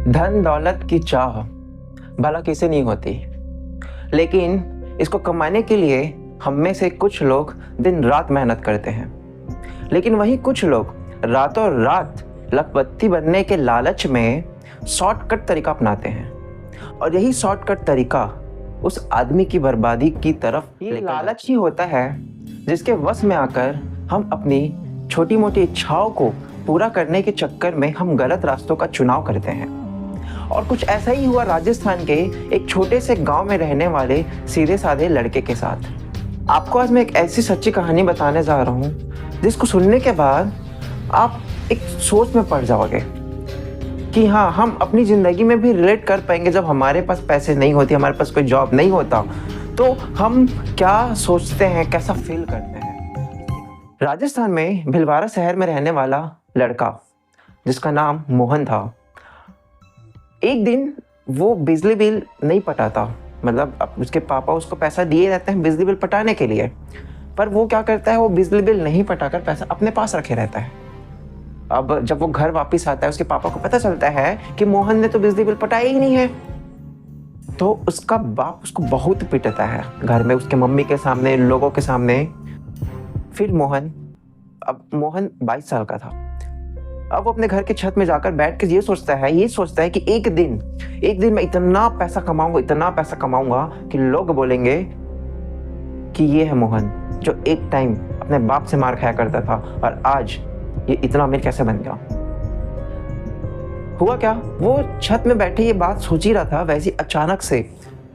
धन दौलत की चाह भला किसे नहीं होती, लेकिन इसको कमाने के लिए हम में से कुछ लोग दिन रात मेहनत करते हैं। लेकिन वहीं कुछ लोग रातों रात लखपति बनने के लालच में शॉर्टकट तरीका अपनाते हैं, और यही शॉर्टकट तरीका उस आदमी की बर्बादी की तरफ लालच ही होता है जिसके वश में आकर हम अपनी छोटी मोटी इच्छाओं को पूरा करने के चक्कर में हम गलत रास्तों का चुनाव करते हैं। और कुछ ऐसा ही हुआ राजस्थान के एक छोटे से गांव में रहने वाले सीधे साधे लड़के के साथ। आपको आज मैं एक ऐसी सच्ची कहानी बताने जा रहा हूँ जिसको सुनने के बाद आप एक सोच में पड़ जाओगे कि हाँ, हम अपनी ज़िंदगी में भी रिलेट कर पाएंगे। जब हमारे पास पैसे नहीं होते, हमारे पास कोई जॉब नहीं होता, तो हम क्या सोचते हैं, कैसा फील करते हैं। राजस्थान में भिलवाड़ा शहर में रहने वाला लड़का जिसका नाम मोहन था, एक दिन वो बिजली बिल नहीं पटाता। मतलब अब उसके पापा उसको पैसा दिए रहते हैं बिजली बिल पटाने के लिए, पर वो क्या करता है, वो बिजली बिल नहीं पटाकर पैसा अपने पास रखे रहता है। अब जब वो घर वापस आता है, उसके पापा को पता चलता है कि मोहन ने तो बिजली बिल पटाया ही नहीं है। तो उसका बाप उसको बहुत पिटता है घर में, उसके मम्मी के सामने, लोगों के सामने। फिर मोहन 22 साल का था। अब वो अपने घर की छत में जाकर बैठ के ये सोचता है कि एक दिन मैं इतना पैसा कमाऊंगा कि लोग बोलेंगे कि ये है मोहन जो एक टाइम अपने बाप से मार खाया करता था और आज ये इतना अमीर कैसे बन गया। हुआ क्या, वो छत में बैठे ये बात सोच ही रहा था, वैसे अचानक से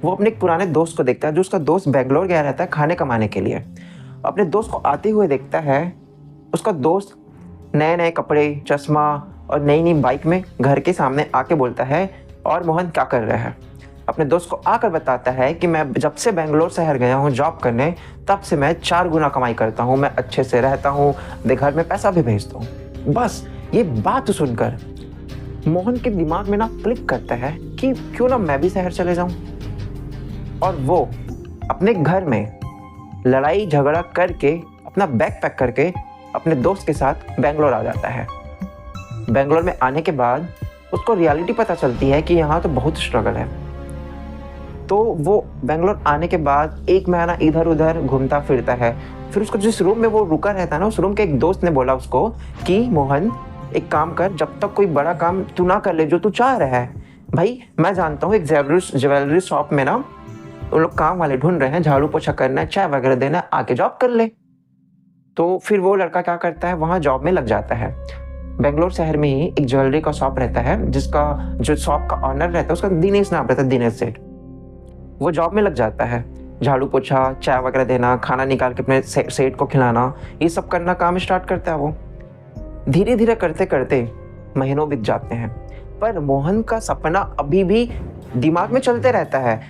वो अपने एक पुराने दोस्त को देखता है जो उसका दोस्त बेंगलोर गया रहता है खाने कमाने के लिए। अपने दोस्त को आते हुए देखता है। उसका दोस्त नए नए कपड़े, चश्मा और नई नई बाइक में घर के सामने आके बोलता है, और मोहन क्या कर रहा है। अपने दोस्त को आकर बताता है कि मैं जब से बेंगलोर शहर गया हूँ जॉब करने, तब से मैं 4 गुना कमाई करता हूँ, मैं अच्छे से रहता हूँ, घर में पैसा भी भेजता हूँ। बस ये बात सुनकर मोहन के दिमाग में ना क्लिक करता है कि क्यों ना मैं भी शहर चले जाऊं। और वो अपने घर में लड़ाई झगड़ा करके अपना बैग पैक करके अपने दोस्त के साथ बेंगलोर आ जाता है। बेंगलोर में आने के बाद उसको रियलिटी पता चलती है कि यहाँ तो बहुत स्ट्रगल है। तो वो बेंगलोर आने के बाद 1 महीना इधर उधर घूमता फिरता है। फिर उसको जिस रूम में वो रुका रहता है ना, उस रूम के एक दोस्त ने बोला उसको कि मोहन एक काम कर, जब तक कोई बड़ा काम तू ना कर ले जो तू चाह रहा है, भाई मैं जानता हूँ एक ज्वेलरी शॉप में ना वो लोग काम वाले ढूंढ रहे हैं, झाड़ू पोछा करना है, चाय वगैरह देना है, आके जॉब कर ले। तो फिर वो लड़का क्या करता है, वहाँ जॉब में लग जाता है। बेंगलोर शहर में ही एक ज्वेलरी का शॉप रहता है जिसका जो शॉप का ऑनर रहता है उसका दिनेश नाम रहता है, दिनेश सेठ। वो जॉब में लग जाता है, झाड़ू पोछा, चाय वगैरह देना, खाना निकाल के अपने सेठ को खिलाना, ये सब करना काम स्टार्ट करता है वो। धीरे धीरे करते करते महीनों बीत जाते हैं, पर मोहन का सपना अभी भी दिमाग में चलते रहता है।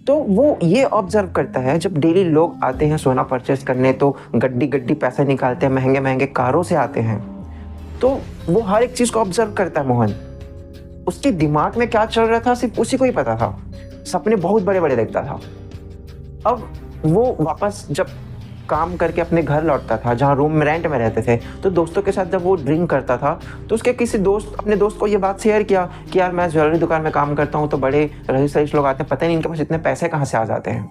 तो वो ये ऑब्जर्व करता है, जब डेली लोग आते हैं सोना परचेस करने तो गड्डी गड्डी पैसे निकालते हैं, महंगे महंगे कारों से आते हैं, तो वो हर एक चीज़ को ऑब्जर्व करता है मोहन। उसके दिमाग में क्या चल रहा था सिर्फ उसी को ही पता था। सपने बहुत बड़े बड़े देखता था। अब वो वापस जब काम करके अपने घर लौटता था जहाँ रूम में रेंट में रहते थे, तो दोस्तों के साथ जब वो ड्रिंक करता था तो उसके किसी अपने दोस्त को ये बात शेयर किया कि यार मैं ज्वेलरी दुकान में काम करता हूँ, तो बड़े रईस लोग आते हैं, पता नहीं इनके पास इतने पैसे कहाँ से आ जाते हैं।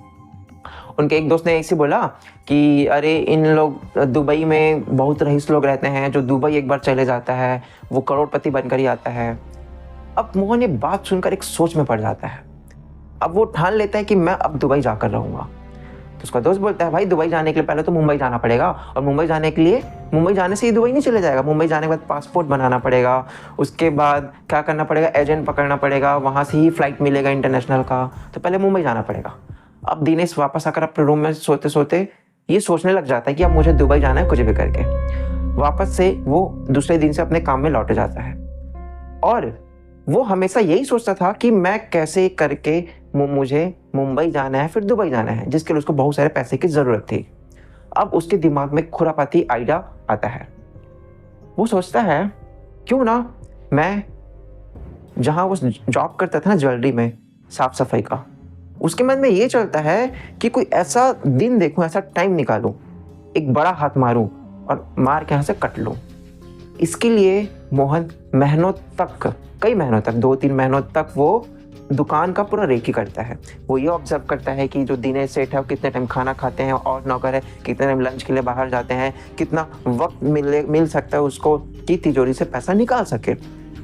उनके एक दोस्त ने ऐसे बोला कि अरे इन लोग दुबई में बहुत रईस लोग रहते हैं, जो दुबई एक बार चले जाता है वो करोड़पति बनकर ही आता है। अब मोहन ये बात सुनकर एक सोच में पड़ जाता है। अब वो ठान लेता है कि मैं अब दुबई जाकर रहूँगा। तो उसका दोस्त बोलता है, भाई दुबई जाने के लिए पहले तो मुंबई जाना पड़ेगा, और मुंबई जाने से ही दुबई नहीं चले जाएगा। मुंबई जाने के बाद पासपोर्ट बनाना पड़ेगा, उसके बाद क्या करना पड़ेगा, एजेंट पकड़ना पड़ेगा, वहाँ से ही फ्लाइट मिलेगा इंटरनेशनल का, तो पहले मुंबई जाना पड़ेगा। अब दिनेश वापस आकर अपने रूम में सोते सोते ये सोचने लग जाता है कि अब मुझे दुबई जाना है कुछ भी करके। वापस से वो दूसरे दिन से अपने काम में लौट जाता है, और वो हमेशा यही सोचता था कि मैं कैसे करके मुझे मुंबई जाना है फिर दुबई जाना है, जिसके लिए उसको बहुत सारे पैसे की ज़रूरत थी। अब उसके दिमाग में खुरापाती आइडिया आता है। वो सोचता है क्यों ना मैं जहाँ वो जॉब करता था ना ज्वेलरी में साफ सफाई का, उसके मन में ये चलता है कि कोई ऐसा दिन देखूं, ऐसा टाइम निकालूं, एक बड़ा हाथ मारूं और मार के यहाँ से कट लूं। इसके लिए मोहन कई महीनों तक 2-3 महीनों तक वो दुकान का पूरा रेकी करता है। वो ये ऑब्जर्व करता है कि जो दिनेश सेठ है वो कितने टाइम खाना खाते हैं और नौकर है कितने टाइम लंच के लिए बाहर जाते हैं, कितना वक्त मिल सकता है उसको कि तिजोरी से पैसा निकाल सके।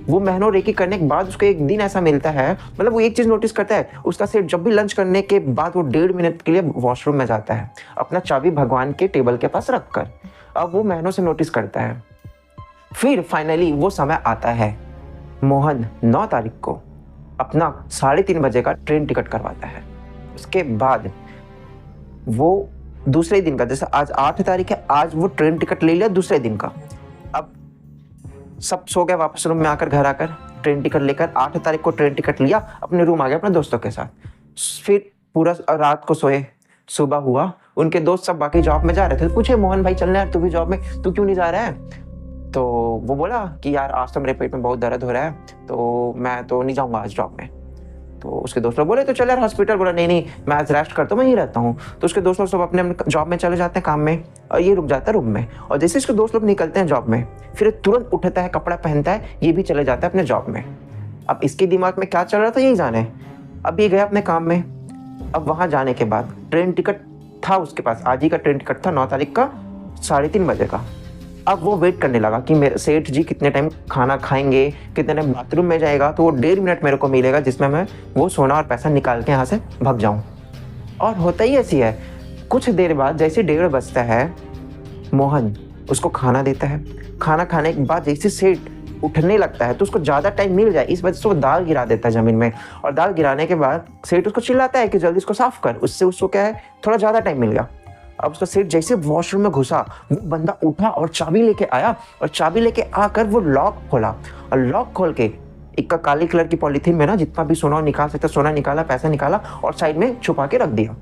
वो महीनों रेकी करने के बाद उसको एक दिन ऐसा मिलता है, मतलब वो एक चीज़ नोटिस करता है, उसका सेठ जब भी लंच करने के बाद वो 1.5 मिनट के लिए वॉशरूम में जाता है अपना चाबी भगवान के टेबल के पास रख कर। अब वो महीनों से नोटिस करता है। फिर फाइनली वो समय आता है, मोहन 9 तारीख को अपना 3:30 बजे का ट्रेन टिकट करवाता है। उसके बाद वो दूसरे दिन का, जैसे आज 8 तारीख है, आज वो ट्रेन टिकट ले लिया दूसरे दिन का। अब सब सो गए, वापस रूम में आकर घर आकर ट्रेन टिकट लेकर 8 तारीख को ट्रेन टिकट लिया, अपने रूम आ गया अपने दोस्तों के साथ। फिर पूरा रात को सोए, सुबह हुआ, उनके दोस्त सब बाकी जॉब में जा रहे थे। पूछे मोहन भाई चलना यार, तू भी जॉब में, तू क्यों नहीं जा रहा है? तो वो बोला कि यार आज तो मेरे पेट में बहुत दर्द हो रहा है, तो मैं तो नहीं जाऊँगा आज जॉब में। तो उसके दोस्त लोग बोले तो चल यार हॉस्पिटल। बोला नहीं मैं आज रेस्ट करता हूँ, मैं यहीं रहता हूँ। तो उसके दोस्त लोग सब अपने अपने जॉब में चले जाते हैं, काम में, और ये रुक जाता है रूम में। और जैसे इसके दोस्त लोग निकलते हैं जॉब में, फिर तुरंत उठता है, कपड़ा पहनता है, ये भी चले जाता है अपने जॉब में। अब इसके दिमाग में क्या चल रहा था यही जाने। अब ये गया अपने काम में। अब वहाँ जाने के बाद ट्रेन टिकट था उसके पास, आज ही का ट्रेन टिकट था 9 तारीख का 3:30 बजे का। अब वो वेट करने लगा कि मेरे सेठ जी कितने टाइम खाना खाएंगे, कितने टाइम बाथरूम में जाएगा, तो वो 1.5 मिनट मेरे को मिलेगा जिसमें मैं वो सोना और पैसा निकाल के यहाँ से भाग जाऊँ। और होता ही ऐसी है। कुछ देर बाद जैसे 1:30 बजता है, मोहन उसको खाना देता है। खाना खाने के बाद जैसे सेठ उठने लगता है तो उसको ज़्यादा टाइम मिल जाए, इस वजह से वो दाल गिरा देता है ज़मीन में। और दाल गिराने के बाद सेठ उसको चिल्लाता है कि जल्दी इसको साफ कर। उससे उसको क्या है, थोड़ा ज़्यादा टाइम मिल गया। अब उसका सेठ जैसे वॉशरूम में घुसा, वो बंदा उठा और चाबी लेके आया, और चाबी लेके आकर वो लॉक खोला, और लॉक खोल के एक काली कलर की पॉलीथीन में ना जितना भी सोना निकाल सकता सोना निकाला, पैसा निकाला और साइड में छुपा के रख दिया।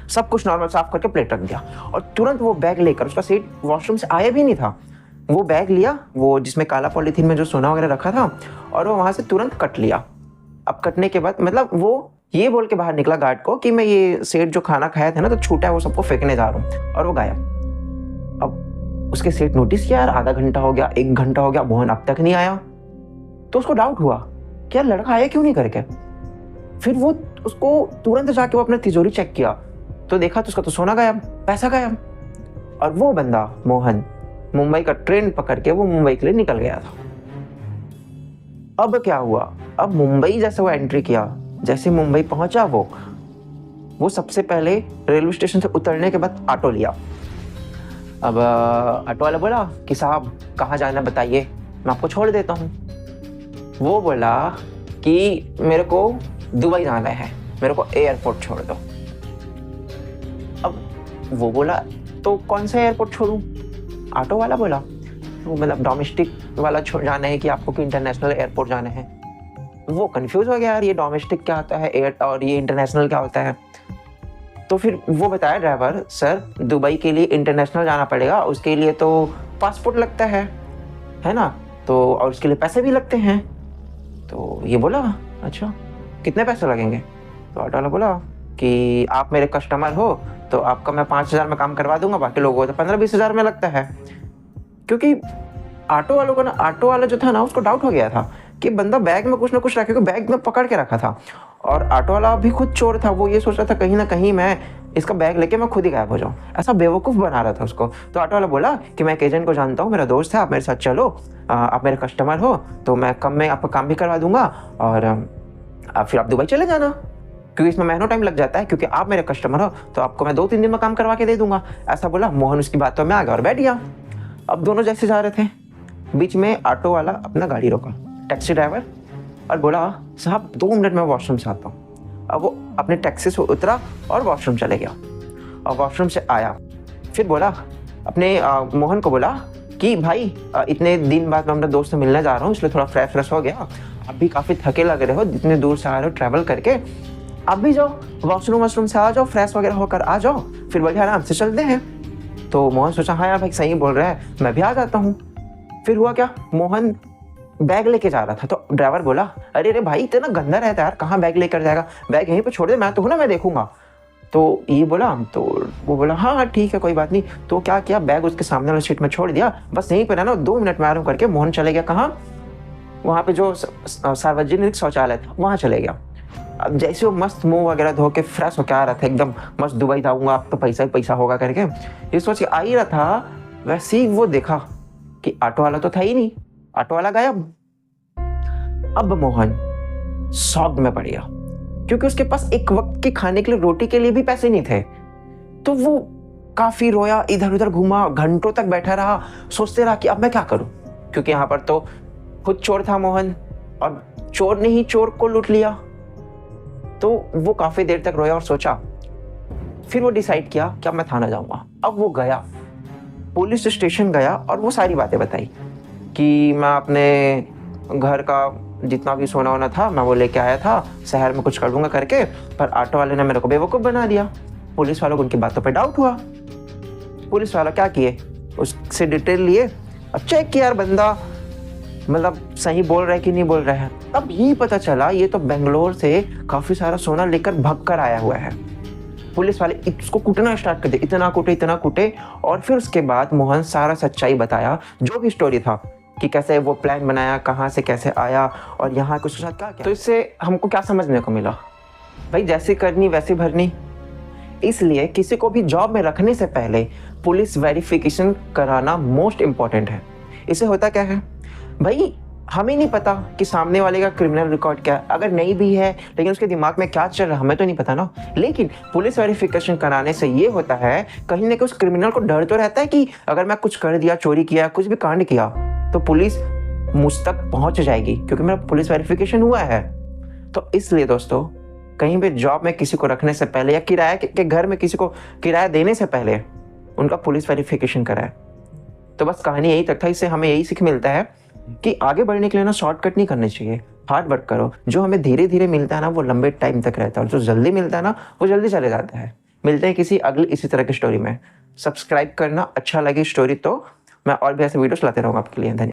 सब कुछ नॉर्मल साफ करके प्लेट रख दिया। और तुरंत वो बैग लेकर, उसका सेठ वॉशरूम से आया भी नहीं था, वो बैग लिया, वो जिसमें काला पॉलीथीन में जो सोना वगैरह रखा था, और वो वहाँ से तुरंत कट लिया। अब कटने के बाद मतलब वो ये बोल के बाहर निकला गार्ड को कि मैं ये सेठ जो खाना खाया था ना तो छूटा है, वो सबको फेंकने जा रहा हूँ, और वो गायब। अब उसके सेठ नोटिस किया, यार आधा घंटा हो गया, 1 घंटा हो गया, मोहन अब तक नहीं आया। तो उसको डाउट हुआ कि यार लड़का आया क्यों नहीं करके। फिर वो उसको तुरंत जाके वो अपने तिजोरी चेक किया, तो देखा तो उसका तो सोना गायब, पैसा गायब। और वो बंदा मोहन मुंबई का ट्रेन पकड़ के वो मुंबई के लिए निकल गया था। अब क्या हुआ, अब मुंबई जैसे वो एंट्री किया, जैसे मुंबई पहुंचा वो सबसे पहले रेलवे स्टेशन से उतरने के बाद ऑटो लिया। अब ऑटो वाला बोला कि साहब कहाँ जाना बताइए, मैं आपको छोड़ देता हूँ। वो बोला कि मेरे को दुबई जाना है, मेरे को एयरपोर्ट छोड़ दो। अब वो बोला तो कौन सा एयरपोर्ट छोड़ूं? ऑटो वाला बोला तो मतलब डोमेस्टिक वाला जाना है कि आपको कि इंटरनेशनल एयरपोर्ट जाना है। वो कंफ्यूज हो गया, यार ये डोमेस्टिक क्या होता है एयर और ये इंटरनेशनल क्या होता है। तो फिर वो बताया ड्राइवर, सर दुबई के लिए इंटरनेशनल जाना पड़ेगा, उसके लिए तो पासपोर्ट लगता है ना, तो और उसके लिए पैसे भी लगते हैं। तो ये बोला अच्छा कितने पैसे लगेंगे? तो ऑटो वाला बोला कि आप मेरे कस्टमर हो तो आपका मैं 5,000 में काम करवा दूंगा, बाकी लोगों को तो 15-20 हज़ार में लगता है। क्योंकि ऑटो वाला जो था ना उसको डाउट हो गया था कि बंदा बैग में कुछ ना कुछ रखे, क्योंकि बैग में पकड़ के रखा था, और ऑटो वाला भी खुद चोर था। वो ये सोच रहा था कहीं ना कहीं मैं इसका बैग लेके मैं खुद ही गायब हो जाऊँ, ऐसा बेवकूफ़ बना रहा था उसको। तो ऑटो वाला बोला कि मैं एक एजेंट को जानता हूँ, मेरा दोस्त है, आप मेरे साथ चलो, आप मेरे कस्टमर हो तो मैं कम में आपका काम भी करवा दूंगा, और फिर आप दुबई चले जाना, क्योंकि इसमें महीनों टाइम लग जाता है, क्योंकि आप मेरे कस्टमर हो तो आपको मैं 2-3 दिन में काम करवा के दे दूंगा। ऐसा बोला। मोहन उसकी बातों में आ गया और बैठ गया। अब दोनों जैसे जा रहे थे, बीच में ऑटो वाला अपना गाड़ी रोका, टैक्सी ड्राइवर, और बोला साहब 2 मिनट में वॉशरूम से आता हूँ। अब वो अपने टैक्सी से उतरा और वॉशरूम चले गया, और वॉशरूम से आया, फिर बोला अपने मोहन को बोला कि भाई इतने दिन बाद मैं अपने दोस्त से मिलने जा रहा हूँ, इसलिए थोड़ा फ्रेश हो गया, आप भी काफ़ी थके लग रहे हो, इतने दूर से आ रहे हो ट्रैवल करके, आप भी जाओ वॉशरूम से आ जाओ, फ्रेश वगैरह होकर आ जाओ, फिर बढ़िया आराम से चलते हैं। तो मोहन सोचा हाँ यार भाई सही बोल रहा है, मैं भी आ जाता हूँ। फिर हुआ क्या, मोहन बैग लेके जा रहा था, तो ड्राइवर बोला अरे भाई इतना गंदा रहता है यार, कहाँ बैग लेकर जाएगा, बैग यहीं पे छोड़ दे, मैं तो हूँ ना, मैं देखूंगा। तो ये बोला, तो वो बोला हाँ हाँ ठीक है कोई बात नहीं। तो क्या किया, बैग उसके सामने वाले सीट में छोड़ दिया, बस यहीं पर है ना 2 मिनट में आराम करके मोहन चले गया कहाँ, वहाँ पे जो सार्वजनिक शौचालय था वहाँ चले गया। अब जैसे वो मस्त मुंह वगैरह धो के फ्रेश होकर आ रहा था, एकदम मस्त दुबई जाऊंगा अब तो पैसा ही पैसा होगा करके ये सोच के आ ही रहा था, वैसे ही वो देखा कि ऑटो वाला तो था ही नहीं, ऑटो वाला गायब। अब मोहन शॉक में पड़ गया क्योंकि उसके पास एक वक्त के खाने के लिए, रोटी के लिए भी पैसे नहीं थे। तो वो काफी रोया, इधर उधर घूमा, घंटों तक बैठा रहा, सोचते रहा कि अब मैं क्या करूं, क्योंकि यहाँ पर तो खुद चोर था मोहन और चोर ने ही चोर को लूट लिया। तो वो काफी देर तक रोया और सोचा, फिर वो डिसाइड किया कि अब मैं थाना जाऊंगा। अब वो गया, पुलिस स्टेशन गया और वो सारी बातें बताई कि मैं अपने घर का जितना भी सोना वोना था मैं वो लेके आया था, शहर में कुछ कर लूंगा करके, पर ऑटो वाले ने मेरे को बेवकूफ़ बना दिया। पुलिस वालों को उनकी बातों पे डाउट हुआ। पुलिस वाला क्या किए, उससे डिटेल लिए और चेक किया यार बंदा मतलब सही बोल रहा है कि नहीं बोल रहा है। तब यही पता चला ये तो बेंगलोर से काफ़ी सारा सोना लेकर भाग कर आया हुआ है। पुलिस वाले इसको कूटना स्टार्ट कर दिए, इतना कूटे और फिर उसके बाद मोहन सारा सच्चाई बताया, जो भी स्टोरी था कि कैसे वो प्लान बनाया, कहाँ से कैसे आया और यहाँ कुछ साथ क्या क्या। तो इससे हमको क्या समझने को मिला, भाई जैसे करनी वैसे भरनी। इसलिए किसी को भी जॉब में रखने से पहले पुलिस वेरिफिकेशन कराना मोस्ट इम्पॉर्टेंट है। इससे होता क्या है भाई, हमें नहीं पता कि सामने वाले का क्रिमिनल रिकॉर्ड क्या है, अगर नहीं भी है लेकिन उसके दिमाग में क्या चल रहा है हमें तो नहीं पता ना। लेकिन पुलिस वेरिफिकेशन कराने से ये होता है कहीं ना कहीं उस क्रिमिनल को डर तो रहता है कि अगर मैं कुछ कर दिया, चोरी किया, कुछ भी कांड किया तो पुलिस मुझ तक पहुंच जाएगी क्योंकि मेरा पुलिस वेरिफिकेशन हुआ है। तो इसलिए दोस्तों कहीं भी जॉब में किसी को रखने से पहले या किराया के घर में किसी को किराया देने से पहले उनका पुलिस वेरिफिकेशन कराए। तो बस कहानी यही तक था। इससे हमें यही सीख मिलता है कि आगे बढ़ने के लिए ना शॉर्टकट नहीं करनी चाहिए, हार्ड वर्क करो। जो हमें धीरे धीरे मिलता है ना वो लंबे टाइम तक रहता है और जो जल्दी मिलता है ना वो जल्दी चले जाता है। मिलते हैं किसी अगली इसी तरह की स्टोरी में। सब्सक्राइब करना, अच्छा लगी स्टोरी तो मैं और भी ऐसे वीडियोस लाते रहूँगा आपके लिए। धन्यवाद।